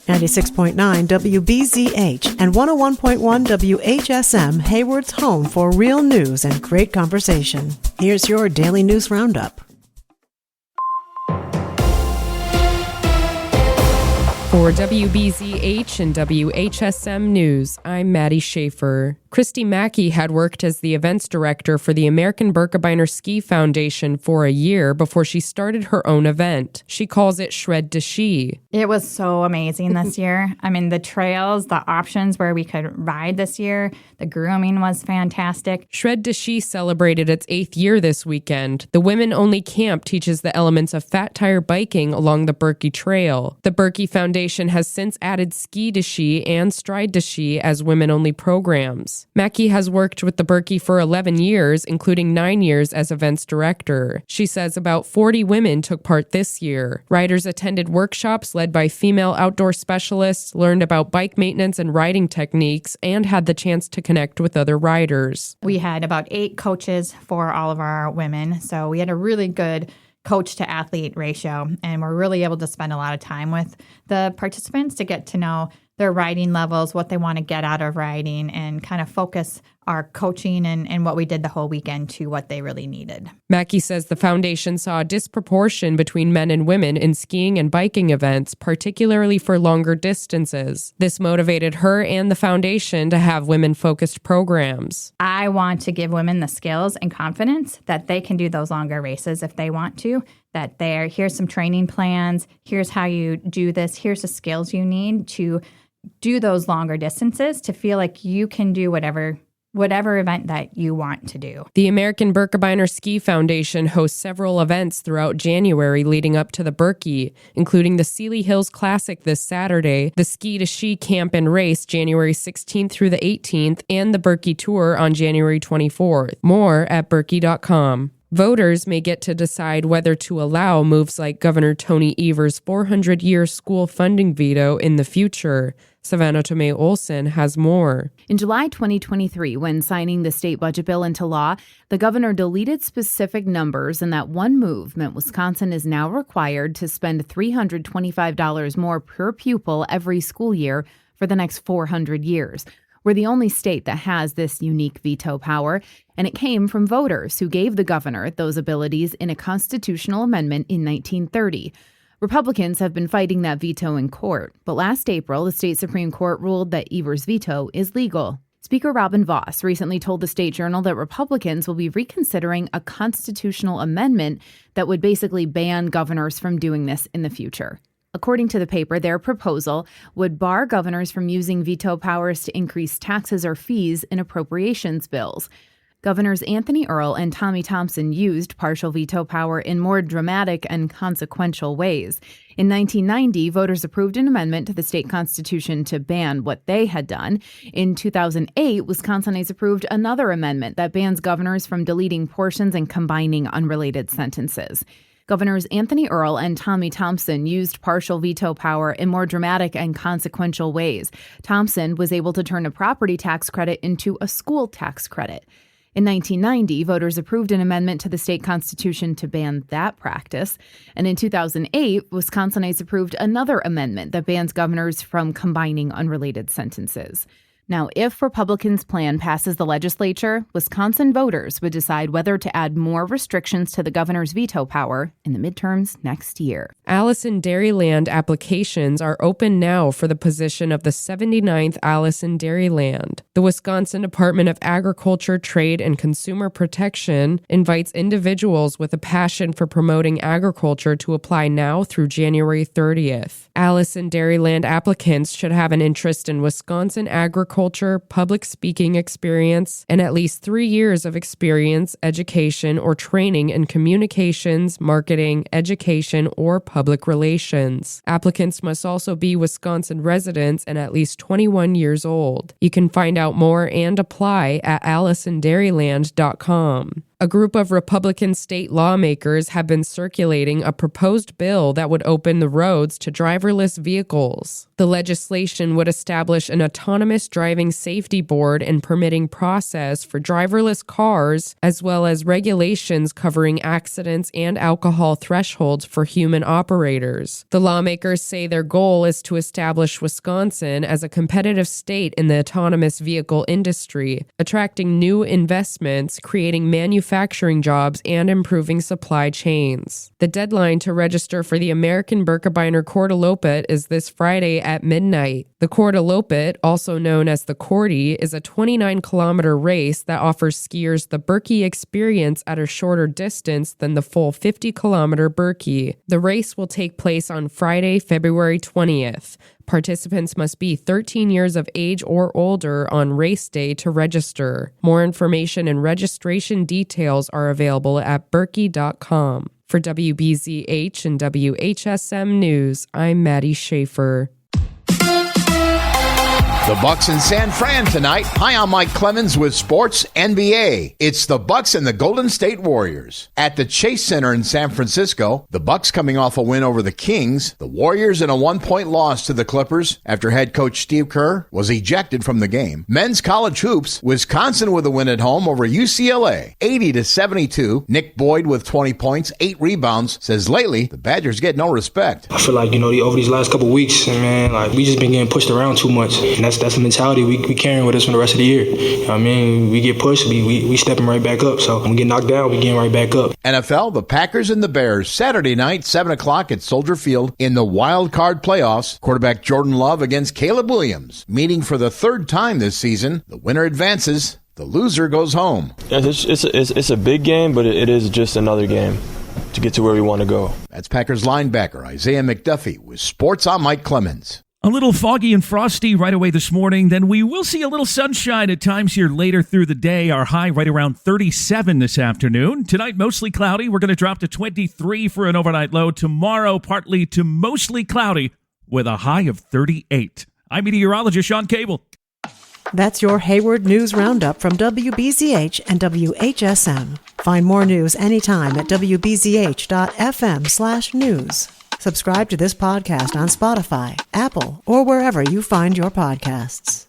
96.9 WBZH and 101.1 WHSM, Hayward's home for real news and great conversation. Here's your daily news roundup. For WBZH and WHSM News, I'm Maddie Schaefer. Christy Mackey had worked as the events director for the American Birkebeiner Ski Foundation for a year before she started her own event. She calls it Shred to Ski. It was so amazing this year. I mean, the trails, the options where we could ride this year, the grooming was fantastic. Shred to Ski celebrated its 8th year this weekend. The women-only camp teaches the elements of fat tire biking along the Birkie Trail. The Birkie Foundation has since added Ski to Ski and Stride to Ski as women-only programs. Mackey has worked with the Birkie for 11 years, including 9 years as events director. She says about 40 women took part this year. Riders attended workshops led by female outdoor specialists, learned about bike maintenance and riding techniques, and had the chance to connect with other riders. We had about 8 coaches for all of our women, so we had a really good coach to athlete ratio, and we're really able to spend a lot of time with the participants to get to know their riding levels, what they want to get out of riding, and kind of focus our coaching and what we did the whole weekend to what they really needed. Mackey says the foundation saw a disproportion between men and women in skiing and biking events, particularly for longer distances. This motivated her and the foundation to have women-focused programs. I want to give women the skills and confidence that they can do those longer races if they want to, that here's some training plans, here's how you do this, here's the skills you need to do those longer distances, to feel like you can do whatever event that you want to do. The American Birkebeiner Ski Foundation hosts several events throughout January leading up to the Birkie, including the Sealy Hills Classic this Saturday, the Ski to Ski Camp and Race January 16th through the 18th, and the Birkie Tour on January 24th. More at Birkie.com. Voters may get to decide whether to allow moves like Governor Tony Evers' 400-year school funding veto in the future. Savannah Tomei Olson has more. In July 2023, when signing the state budget bill into law, the governor deleted specific numbers, and that one move meant Wisconsin is now required to spend $325 more per pupil every school year for the next 400 years. We're the only state that has this unique veto power, and it came from voters who gave the governor those abilities in a constitutional amendment in 1930. Republicans have been fighting that veto in court, but last April, the state Supreme Court ruled that Evers' veto is legal. Speaker Robin Vos recently told the State Journal that Republicans will be reconsidering a constitutional amendment that would basically ban governors from doing this in the future. According to the paper, their proposal would bar governors from using veto powers to increase taxes or fees in appropriations bills. Governors Anthony Earl and Tommy Thompson used partial veto power in more dramatic and consequential ways. In 1990, voters approved an amendment to the state constitution to ban what they had done. In 2008, Wisconsinites approved another amendment that bans governors from deleting portions and combining unrelated sentences. Governors Anthony Earl and Tommy Thompson used partial veto power in more dramatic and consequential ways. Thompson was able to turn a property tax credit into a school tax credit. In 1990, voters approved an amendment to the state constitution to ban that practice. And in 2008, Wisconsinites approved another amendment that bans governors from combining unrelated sentences. Now, if Republicans' plan passes the legislature, Wisconsin voters would decide whether to add more restrictions to the governor's veto power in the midterms next year. Allison Dairyland applications are open now for the position of the 79th Allison Dairyland. The Wisconsin Department of Agriculture, Trade, and Consumer Protection invites individuals with a passion for promoting agriculture to apply now through January 30th. Allison Dairyland applicants should have an interest in Wisconsin agriculture, public speaking experience, and at least 3 years of experience, education, or training in communications, marketing, education, or public relations. Applicants must also be Wisconsin residents and at least 21 years old. You can find out more and apply at AllisonDairyland.com. A group of Republican state lawmakers have been circulating a proposed bill that would open the roads to driverless vehicles. The legislation would establish an autonomous driving safety board and permitting process for driverless cars, as well as regulations covering accidents and alcohol thresholds for human operators. The lawmakers say their goal is to establish Wisconsin as a competitive state in the autonomous vehicle industry, attracting new investments, creating manufacturing jobs, and improving supply chains. The deadline to register for the American Birkebeiner Quartalopet is this Friday at midnight. The Quartalopet, also known as the Quarty, is a 29-kilometer race that offers skiers the Birkie experience at a shorter distance than the full 50-kilometer Birkie. The race will take place on Friday, February 20th. Participants must be 13 years of age or older on race day to register. More information and registration details are available at Birkie.com. For WBZH and WHSM News, I'm Maddie Schaefer. The Bucks in San Fran tonight. Hi, I'm Mike Clemens with Sports NBA. It's the Bucks and the Golden State Warriors. At the Chase Center in San Francisco, the Bucks coming off a win over the Kings, the Warriors in a 1-point loss to the Clippers after head coach Steve Kerr was ejected from the game. Men's college hoops, Wisconsin with a win at home over UCLA, 80-72. Nick Boyd with 20 points, 8 rebounds, says lately the Badgers get no respect. I feel like, over these last couple weeks, man, we just been getting pushed around too much. And that's the mentality we carrying with us for the rest of the year. You know what I mean? We get pushed, we stepping right back up. So when we get knocked down, we getting right back up. NFL, the Packers and the Bears, Saturday night, 7 o'clock at Soldier Field in the wild card playoffs. Quarterback Jordan Love against Caleb Williams. Meeting for the third time this season. The winner advances. The loser goes home. It's a big game, but it is just another game to get to where we want to go. That's Packers linebacker Isaiah McDuffie with Sports. I'm Mike Clemens. A little foggy and frosty right away this morning. Then we will see a little sunshine at times here later through the day. Our high right around 37 this afternoon. Tonight, mostly cloudy. We're going to drop to 23 for an overnight low. Tomorrow, partly to mostly cloudy with a high of 38. I'm meteorologist Sean Cable. That's your Hayward News Roundup from WBZH and WHSM. Find more news anytime at wbzh.fm/news. Subscribe to this podcast on Spotify, Apple, or wherever you find your podcasts.